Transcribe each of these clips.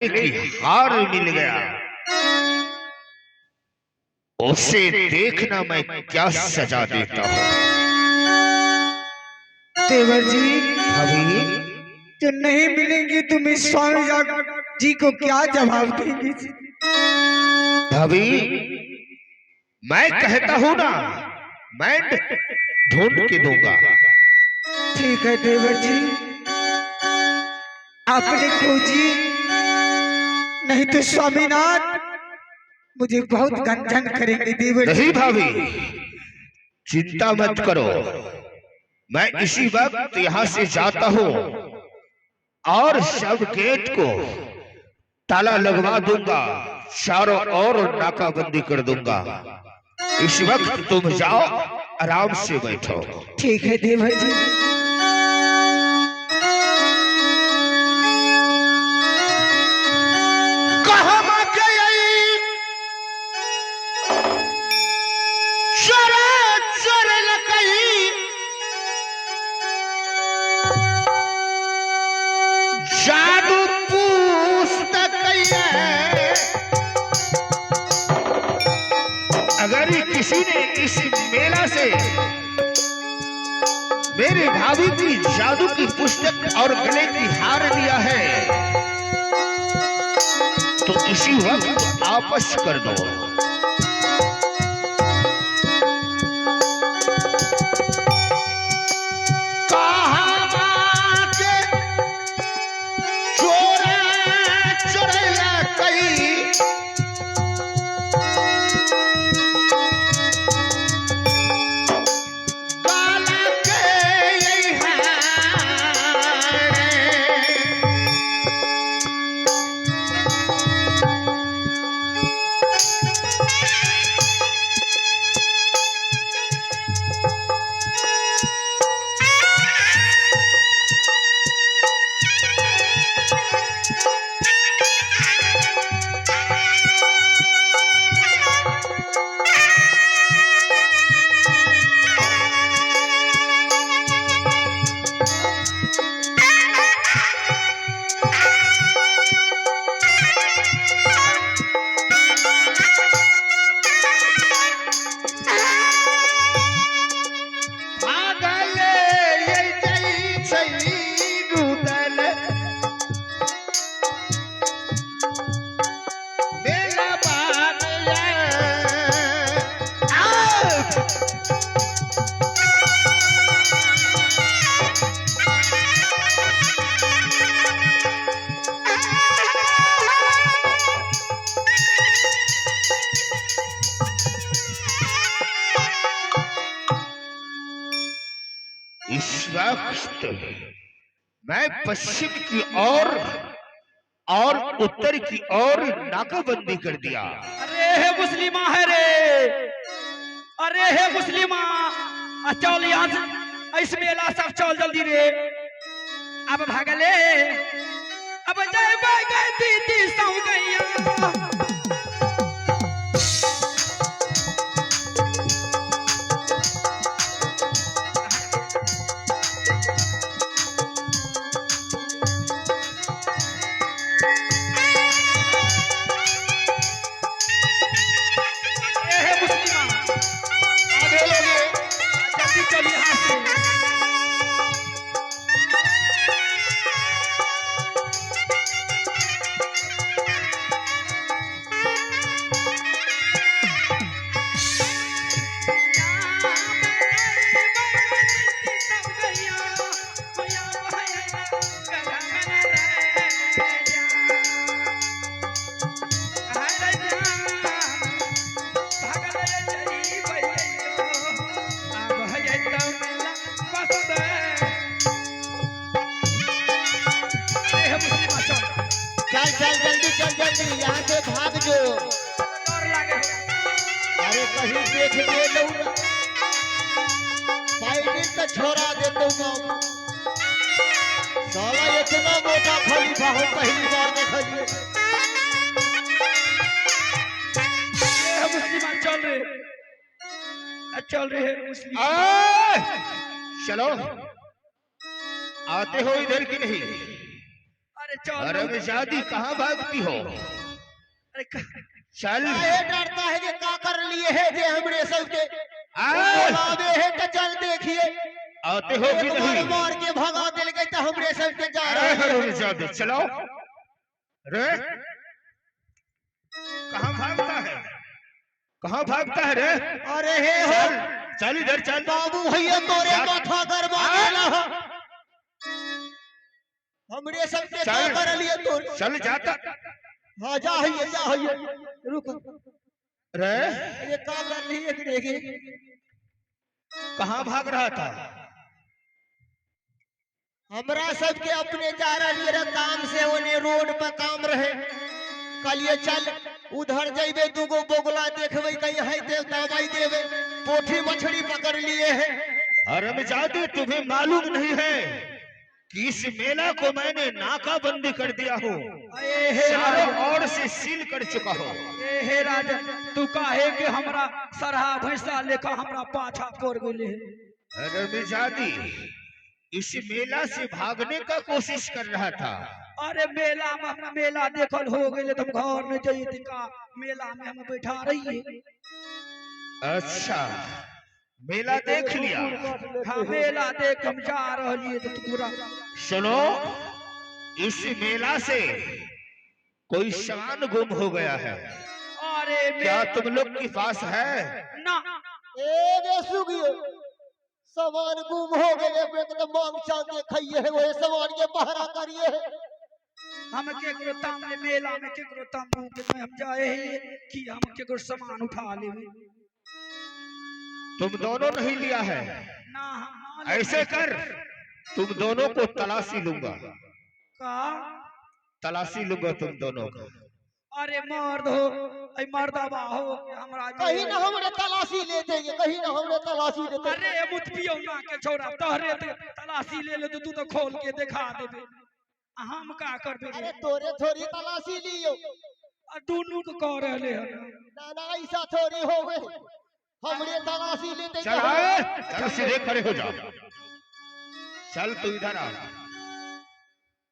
की हार मिल गया, उसे देखना मैं क्या सजा देता हूँ। देवर जी अभी जो नहीं मिलेंगे तुम इस स्वामी जी को क्या जवाब देंगे? अभी मैं कहता हूँ ना, मैं ढूंढ के दूंगा। ठीक है देवर जी, आपने खोजी, नहीं तो स्वामीनाथ मुझे बहुत गंजन करेंगे देवर जी। नहीं भाभी, चिंता मत करो, मैं इसी वक्त यहाँ से जाता हूँ और सब गेट को ताला लगवा दूंगा, चारों ओर नाकाबंदी कर दूंगा। इस वक्त तुम जाओ, आराम से बैठो। ठीक है देवर जी। जादू पुस्तक अगर किसी ने इस मेला से मेरे भाभी की जादू की पुस्तक और गले की हार लिया है तो इसी वक्त वापस कर दो। इस वक्त मैं पश्चिम की ओर और उत्तर की ओर नाकाबंदी कर दिया। अरे हे मुस्लिमा है रे, अरे हे मुस्लिमा, चल यहाँ से, इस मेला सब चल जल्दी रे। अब भागले, अब जय गए दीदी सौ गैया। यहाँ से भाग जो, अरे कहीं देख के लौटा तो छोड़ा देता हूँ। साला इतना मोटा खलीफा हो पहली बार देखिए। मुस्लिम चल रहे हैं मुस्लिम। चलो, आते हो इधर की नहीं? अरे चल हरामजादी कहाँ भागती हो? अरे चल काहे डरता है कि का कर लिए है जे हमरे सबके आ, बोलावे है तो चल देखिए आते हो कि एक बार नहीं? मार के भगा दिल गए तो हमरे सबके जा अरे रहे हैं हरामजादी चलो रे, कहाँ भागता है? कहाँ भागता है रे? अरे हे हो चल चल इधर चल। बाबू भैया तोरे माथा गरमा देला हमरे सबके का चल। कर लिए तो चल जाता हाँ जा है रुक रे, ये का कर लिए देखे कहाँ भाग रहा था? हमरा सबके अपने जा रही रहे काम से ओने रोड पर काम रहे कलिए चल उधर जइबे दूगो बोगला देखबे कहीं है देव दवाई देवे पोठी मछली पकड़ लिए है हरामजादी तुम्हें मालूम नहीं है कि इस मेला को मैंने नाकाबंदी कर दिया हूँ, ए हे चारों राजा, ओर से सील कर चुका हूँ। ए हे राजा, तू काहे के हमरा सरहा भैंसा लेखा हमरा पाछा पड़ गेले है? हरामजादी इस मेला से भागने का कोशिश कर रहा था। अरे मेला में हमरा मेला देखल हो गए तुम घर में जाइए का मेला में हम बैठा रही है। अच्छा मेला देख लिया? हाँ मेला देख हम जा रही तो पूरा सुनो, इस मेला से कोई सामान गुम हो गया है, अरे क्या तुम लोग के पास है? ना ए रे सुगियो सामान गुम हो गए एकदम मांग चांद खाइए है वो सामान के पहरा करिए है हम केकरो तामने मेला में केकरो तामू में हम जाए हैं कि हम केकरो सामान उठा लेवे। तुम दोनों नहीं लिया है? ना हम ना ऐसे कर, तुम दोनों को तलाशी लूंगा, का तलाशी लूंगा तुम दोनों को। अरे मर्द हो ऐ मर्दाबा हो हमरा कहीं ना हमरे तलाशी ले जाइए कहीं ना हमरे तलाशी ले जाइए अरे मुत पियो ना के छोरा तोहरे तलाशी ले ले तो तू तो खोल के दिखा देबे, हम का करबे? अरे तोरे थोड़ी तलाशी लियो दोनों को कह रहले हन ना ना ऐसा थोड़ी हो गए हमरे तलाशी ले चल आए, चल सीधे खड़े हो जाओ। चल तू इधर आ,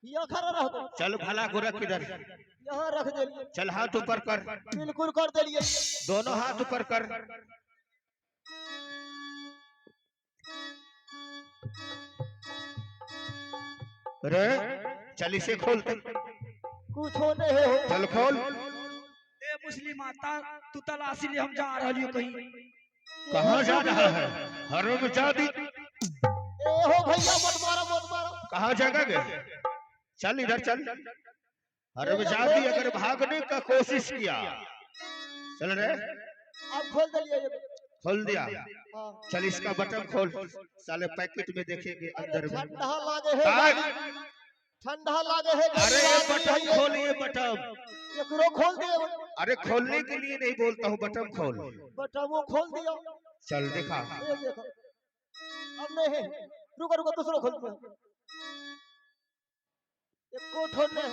यहाँ खड़ा रह दो चल भला गोरख किधर? यहाँ रख दिलिए चल हाथ ऊपर कर, बिल्कुल कर दिलिए दोनों हाथ ऊपर कर। रे चल इसे खोल, कुछ हो नहीं हो चल खोल। ए मुस्लिम माता तू तलाशी ले हम जा रहलियो कहीं। कहाँ जा रहा है? हरामजादी ए हो भैया मत मारो कहाँ जगह गए? चल इधर चल। हरामजादी अगर भागने का कोशिश किया, चल रे अब खोल दिलिए ये खोल दिया, हाँ चल इसका बटन खोल, साले पैकेट में देखेंगे अंदर में। ठंडा लागे है काय? ठंडा लागे है अरे ये बटन खोल, ये बटन। एकरो खोल दे अरे खोलने के लिए नहीं बोलता हूँ, बटन खोल। बटा वो खोल दियो चल दिखा। ये देखो अब नहीं है रुको दूसरा खोल दो एक को ठोड़ने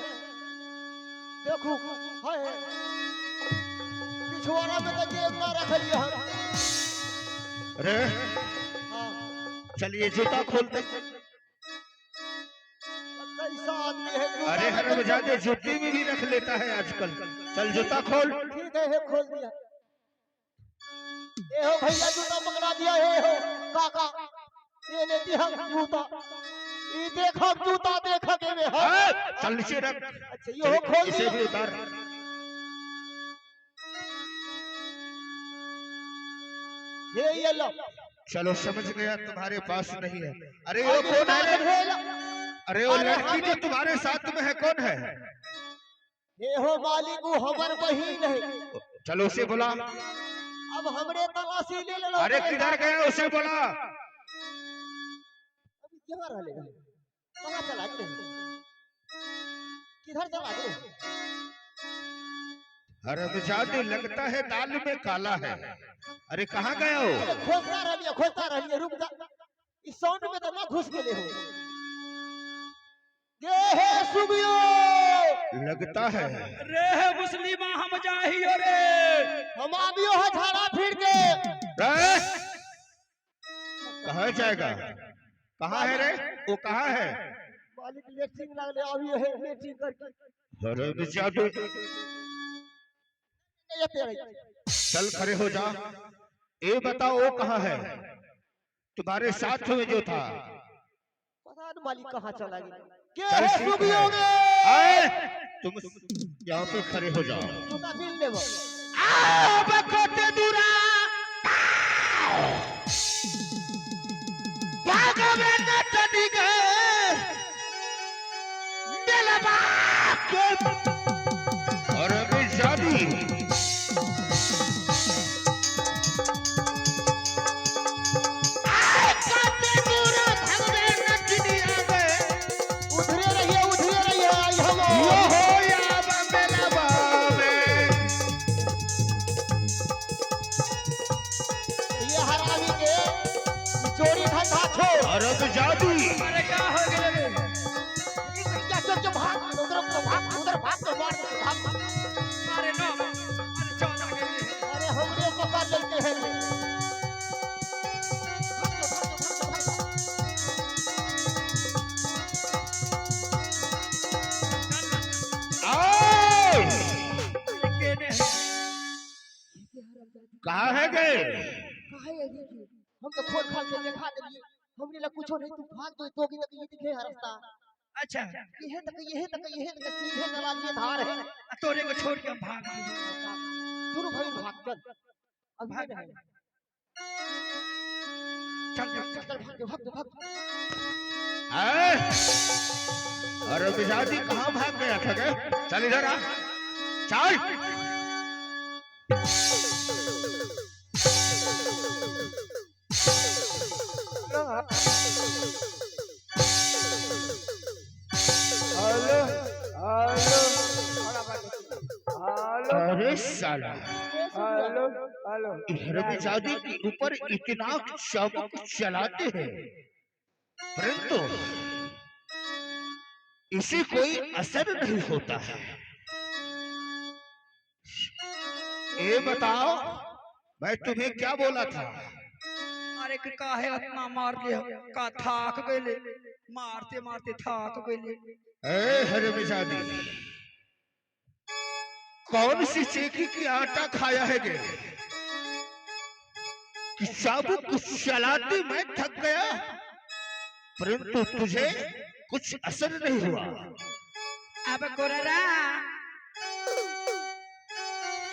देखो हाय पिछवाड़ा में तो जेब ना रख लिया हम अरे हाँ चलिए जूता खोलते। कैसा आदमी है जूता अरे में हरामजादी जूती में भी रख लेता है आजकल। चल जूता खोल। ठीक है खोल दिया ये हो भैया जूता पकड़ा दिया ये हो काका ये ने दिया जूता ये देखो जूता देखा के में है हाँ, चल नीचे रख। अच्छा ये हो खोल इसे दिया भी उतार। ये लो चलो समझ गया, तुम्हारे पास नहीं है। अरे वो कौन है रे? अरे वो लड़की जो तुम्हारे साथ में है कौन है? ये हो मालिक वो हमर बहिन है चलो उसे बुला। अब हमरे तलाशी ले लो अरे किधर गया उसे बुला। अभी क्या रह लेगा कहां चला गए किधर चला गए हरामजादी लगता है दाल में काला है। अरे कहाँ गया हो? खोजता रहिए रुक जा इस साउंड में तो ना घुस गेले हो ये है सुबियो लगता है। रे मुस्लिमा हम जाहियो रे हम आबियो है झाड़ा फिर के रे कहाँ जाएगा? कहाँ है रे? वो कहाँ है? मालिक लेटिंग लगले अभी है लेटिंग करके अरे बेचारे ये तेरे चल खड़े हो जा। ये बताओ वो कहाँ है तुम्हारे साथ में जो था? पता नहीं मालिक कहाँ चला गया। क्या चल है ठीक सुखियों है। में आए, तुम यहाँ पे खड़े हो जाओ। जूता पहन ले वो आओ बकोते दूरा भागो बेटा चली गए दिलवा के अरे बेचारी बकोते दूरा भागो बेटा चली गए उधरे रहिए आई हम यो हो या बमेला बाबे। ये हरामी के चोरी धंधा छोड़ अरे बेचारी अरे क्या हो गए रे क्या चल भाग उधर भाग तो मार भाग अरे नो अरे चल आ गए अरे हमरे पकड़ लेते हैं आओ, केने कहाँ है गए? काहे है ये की? हम तो खोल खाल के देखा देलिए हमने ला कुछो नहीं तू भाग दो तो की ये दिखे है रास्ता अच्छा ये तक सीधे चला लिए धार है तोरे को छोड़ के हम भाग गए दोनों भाई भाग चल अब भाग है चल चल भाग हैं? अरे बेचारी कहाँ भाग गया था गए? चल इधर आ, चल। अरे साला इधर बेचारी के ऊपर इतना चाबुक चलाते हैं परंतु इसे कोई असर नहीं होता है। ये बताओ मैं तुम्हें क्या बोला था? अरे काहे इतना मार ले का थाक गए मारते मारते थाक गए ए हरमजादी कौन सी चेकी की आटा खाया है गे कि चाबुक चलाते मैं थक गया परंतु तुझे कुछ असर नहीं हुआ। अब कोररा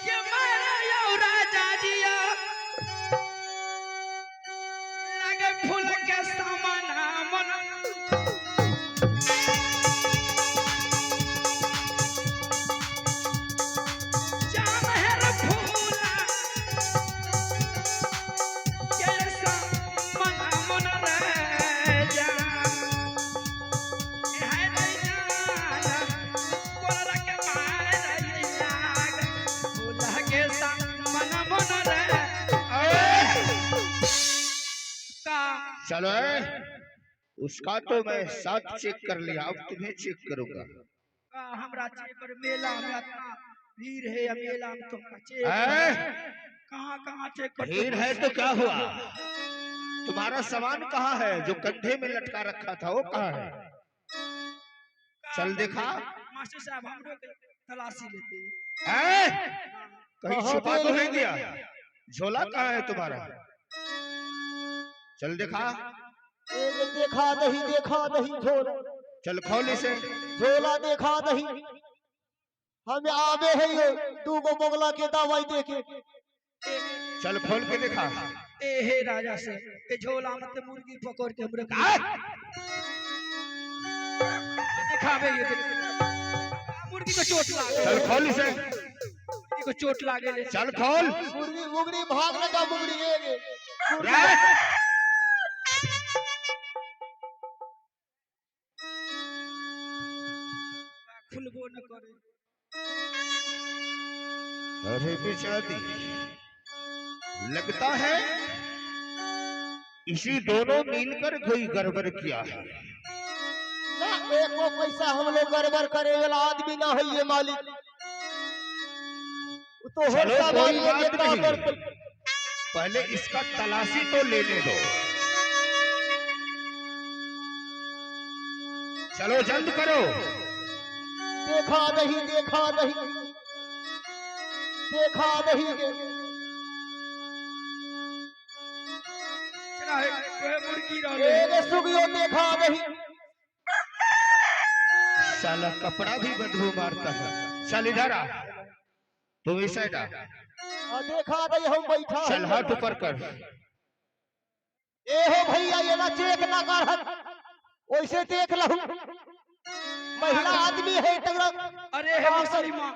ये मारा यो राजा जिया लगे फूल के समाना मन जान है रे फूला के समाना मन रे जान चलो उसका तो मैं साथ चेक कर लिया अब तुम्हें चेक करूंगा। हमरा चेक मेला में इतना भीड़ है मेला में तुमका चेक हैं? कहाँ कहाँ चेक कर भीड़ है तो क्या हुआ? तुम्हारा सामान कहाँ है जो कंधे में लटका रखा था वो कहाँ है? चल देखा मास्टर साहब हम लोग तलाशी लेते हैं? कहीं छुपा तो नहीं दिया? झोला कहाँ है तुम्हारा? चल देखा देखा नहीं झोला चल खोल इसे। झोला देखा नहीं हमें आवे है ये तू को बगला के दवाई देके चल खोल के देखा। ए हे राजा से ए झोला मत मुर्गी पकड़ के हमरे दिखावे ये मुर्गी को चोट लागे चल खोल इसे। मुर्गी को चोट लागे चल खोल। मुर्गी मुगड़ी भाग लगा मुगड़ी ये खुलबो न करे। अरे बेचारी लगता है इसी दोनों मिलकर कोई गड़बड़ किया है। ना एको पैसा हम लोग गड़बड़ करे वाला आदमी ना है ये मालिक तो चलो होता कोई मालिक बात इतना नहीं। पहले इसका तलाशी तो लेने दो। चलो जल्द करो। देखा नहीं देखा नहीं देखा नहीं चला है कोई मुर्गी रह ये सुगियो देखा नहीं साला कपड़ा भी बदबू मारता है। चल इधर आ, तुम इस साइड आ। देखा नहीं हम बैठा चल हाथ ऊपर कर। ए हो भैया ये ना चेक ना कर वैसे देख लहू महिला आदमी है तगड़ा अरे हे मुसलमान